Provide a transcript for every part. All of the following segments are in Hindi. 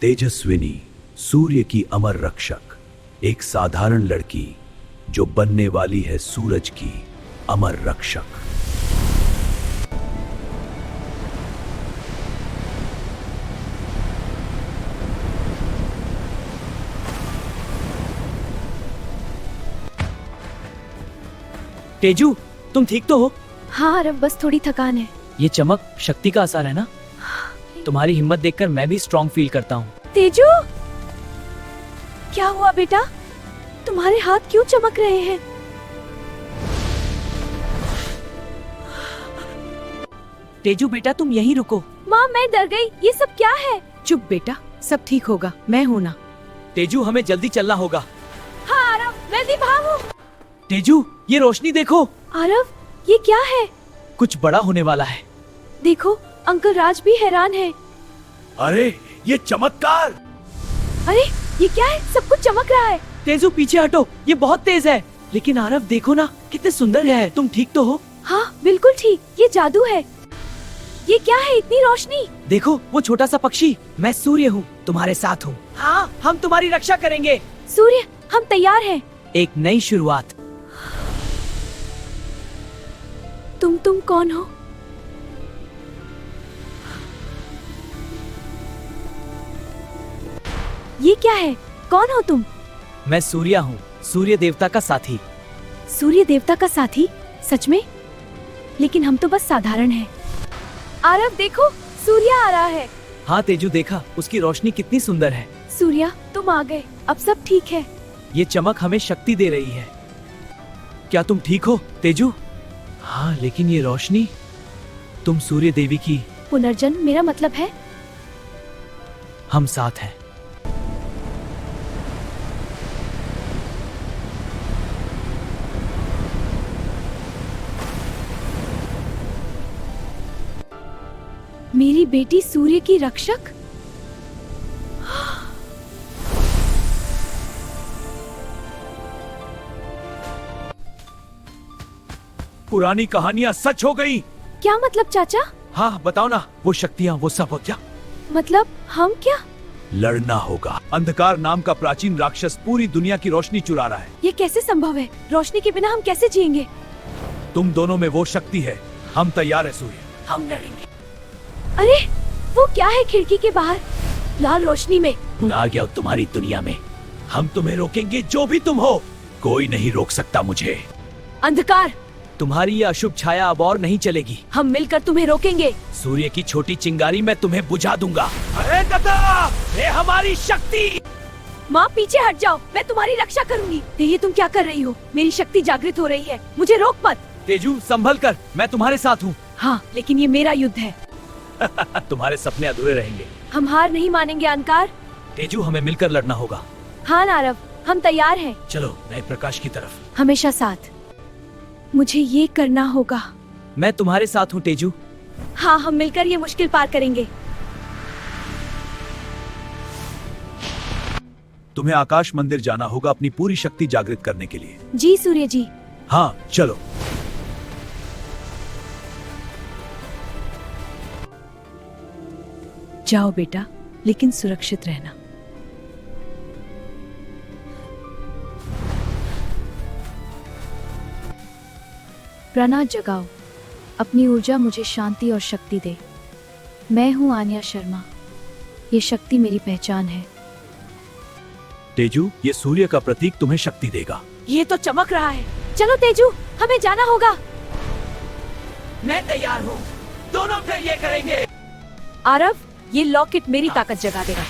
तेजस्विनी, सूर्य की अमर रक्षक, एक साधारण लड़की जो बनने वाली है सूरज की अमर रक्षक। तेजू, तुम ठीक तो हो? हाँ अरब, बस थोड़ी थकान है। ये चमक शक्ति का असर है ना? तुम्हारी हिम्मत देखकर मैं भी स्ट्रॉन्ग फील करता हूँ। तेजू, क्या हुआ बेटा? तुम्हारे हाथ क्यों चमक रहे हैं? तेजू बेटा, तुम यहीं रुको। माँ, मैं डर गई। ये सब क्या है? चुप बेटा, सब ठीक होगा, मैं हूँ ना। तेजू, हमें जल्दी चलना होगा। हाँ अरब, जल्दी भागो। तेजू, ये रोशनी देखो। अरब, ये क्या है? कुछ बड़ा होने वाला है। देखो, अंकल राज भी हैरान है। अरे ये चमत्कार! अरे ये क्या है? सब कुछ चमक रहा है। तेजू पीछे हटो, ये बहुत तेज है। लेकिन आरव देखो ना, कितने सुंदर है। तुम ठीक तो हो? हाँ बिल्कुल ठीक, ये जादू है। ये क्या है, इतनी रोशनी? देखो वो छोटा सा पक्षी। मैं सूर्य हूँ, तुम्हारे साथ हूँ। हाँ, हम तुम्हारी रक्षा करेंगे। सूर्य, हम तैयार हैं। एक नई शुरुआत। तुम कौन हो? ये क्या है? कौन हो तुम? मैं सूर्य हूँ, सूर्य देवता का साथी। सूर्य देवता का साथी? सच में? लेकिन हम तो बस साधारण हैं। आरव देखो, सूर्य आ रहा है। हाँ तेजू, देखा, उसकी रोशनी कितनी सुंदर है। सूर्या, तुम आ गए, अब सब ठीक है। ये चमक हमें शक्ति दे रही है। क्या तुम ठीक हो तेजू? हाँ, लेकिन ये रोशनी, तुम सूर्य देवी की। पुनर्जन्म, मेरा मतलब है हम साथ हैं। मेरी बेटी सूर्य की रक्षक। पुरानी कहानियां सच हो गई। क्या मतलब चाचा? हाँ बताओ ना, वो शक्तियाँ, वो सब हो क्या? मतलब हम क्या? लड़ना होगा। अंधकार नाम का प्राचीन राक्षस पूरी दुनिया की रोशनी चुरा रहा है। ये कैसे संभव है? रोशनी के बिना हम कैसे जिएंगे? तुम दोनों में वो शक्ति है। हम तैयार है सूर्य, हम लड़ेंगे। अरे वो क्या है खिड़की के बाहर, लाल रोशनी में? आ गया तुम्हारी दुनिया में। हम तुम्हें रोकेंगे, जो भी तुम हो। कोई नहीं रोक सकता मुझे। अंधकार, तुम्हारी ये अशुभ छाया अब और नहीं चलेगी। हम मिलकर तुम्हें रोकेंगे। सूर्य की छोटी चिंगारी मैं तुम्हें बुझा दूंगा। अरे गधा, ये हमारी शक्ति। माँ पीछे हट जाओ, मैं तुम्हारी रक्षा करूंगी। ये तुम क्या कर रही हो? मेरी शक्ति जागृत हो रही है, मुझे रोक मत। तेजू संभल कर, मैं तुम्हारे साथ हूँ। हाँ, लेकिन ये मेरा युद्ध है। तुम्हारे सपने अधूरे रहेंगे। हम हार नहीं मानेंगे अंधकार। तेजू, हमें मिलकर लड़ना होगा। हाँ नारव, हम तैयार हैं। चलो नए प्रकाश की तरफ। हमेशा साथ। मुझे ये करना होगा। मैं तुम्हारे साथ हूँ तेजू। हाँ, हम मिलकर ये मुश्किल पार करेंगे। तुम्हें आकाश मंदिर जाना होगा अपनी पूरी शक्ति जागृत करने के लिए। जी सूर्य जी। हाँ चलो। जाओ बेटा, लेकिन सुरक्षित रहना। प्राणात जगाओ, अपनी ऊर्जा मुझे शांति और शक्ति दे। मैं हूँ आन्या शर्मा, ये शक्ति मेरी पहचान है। तेजू, ये सूर्य का प्रतीक तुम्हें शक्ति देगा। ये तो चमक रहा है। चलो तेजू, हमें जाना होगा। मैं तैयार हूँ, दोनों फिर ये करेंगे। आरव, ये लॉकेट मेरी ताकत जगा देगा।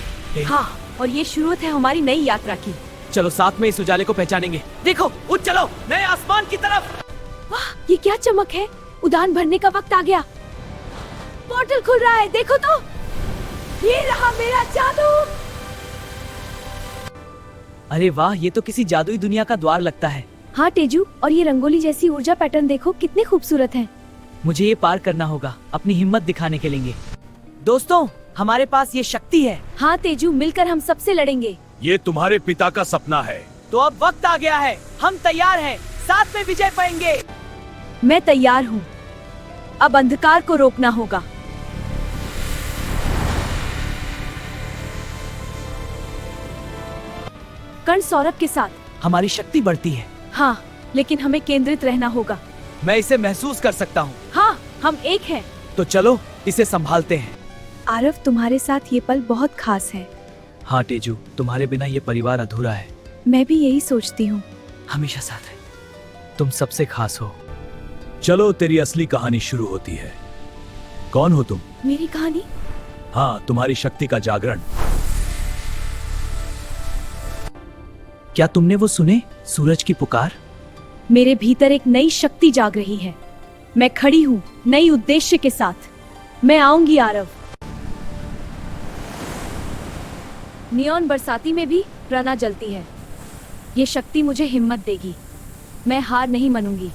हाँ, और ये शुरुआत है हमारी नई यात्रा की। चलो साथ में इस उजाले को पहचानेंगे। देखो, उठ चलो नए आसमान की तरफ। वाह, ये क्या चमक है? उड़ान भरने का वक्त आ गया। पोर्टल खुल रहा है, देखो तो। ये रहा मेरा जादू। अरे वाह, ये तो किसी जादुई दुनिया का द्वार लगता है। हाँ तेजू, और ये रंगोली जैसी ऊर्जा पैटर्न देखो, कितने खूबसूरत हैं। मुझे ये पार करना होगा, अपनी हिम्मत दिखाने के लिए। दोस्तों, हमारे पास ये शक्ति है। हाँ तेजू, मिलकर हम सबसे लड़ेंगे। ये तुम्हारे पिता का सपना है। तो अब वक्त आ गया है, हम तैयार हैं, साथ में विजय पाएंगे। मैं तैयार हूँ। अब अंधकार को रोकना होगा। कर्ण सौरभ के साथ। हमारी शक्ति बढ़ती है। हाँ, लेकिन हमें केंद्रित रहना होगा। मैं इसे महसूस कर सकता हूँ। हाँ, हम एक हैं। तो चलो इसे संभालते हैं। आरव, तुम्हारे साथ ये पल बहुत खास है। हाँ तेजू, तुम्हारे बिना ये परिवार अधूरा है। मैं भी यही सोचती हूँ। हमेशा साथ है। तुम सबसे खास हो। चलो तेरी असली कहानी शुरू होती है। कौन हो तुम? मेरी कहानी? हाँ, तुम्हारी शक्ति का जागरण। क्या तुमने वो सुने, सूरज की पुकार? मेरे भीतर एक नई शक्ति जाग रही है। मैं खड़ी हूँ नई उद्देश्य के साथ। मैं आऊंगी आरव। नियॉन बरसाती में भी प्रणा जलती है। ये शक्ति मुझे हिम्मत देगी। मैं हार नहीं मानूंगी।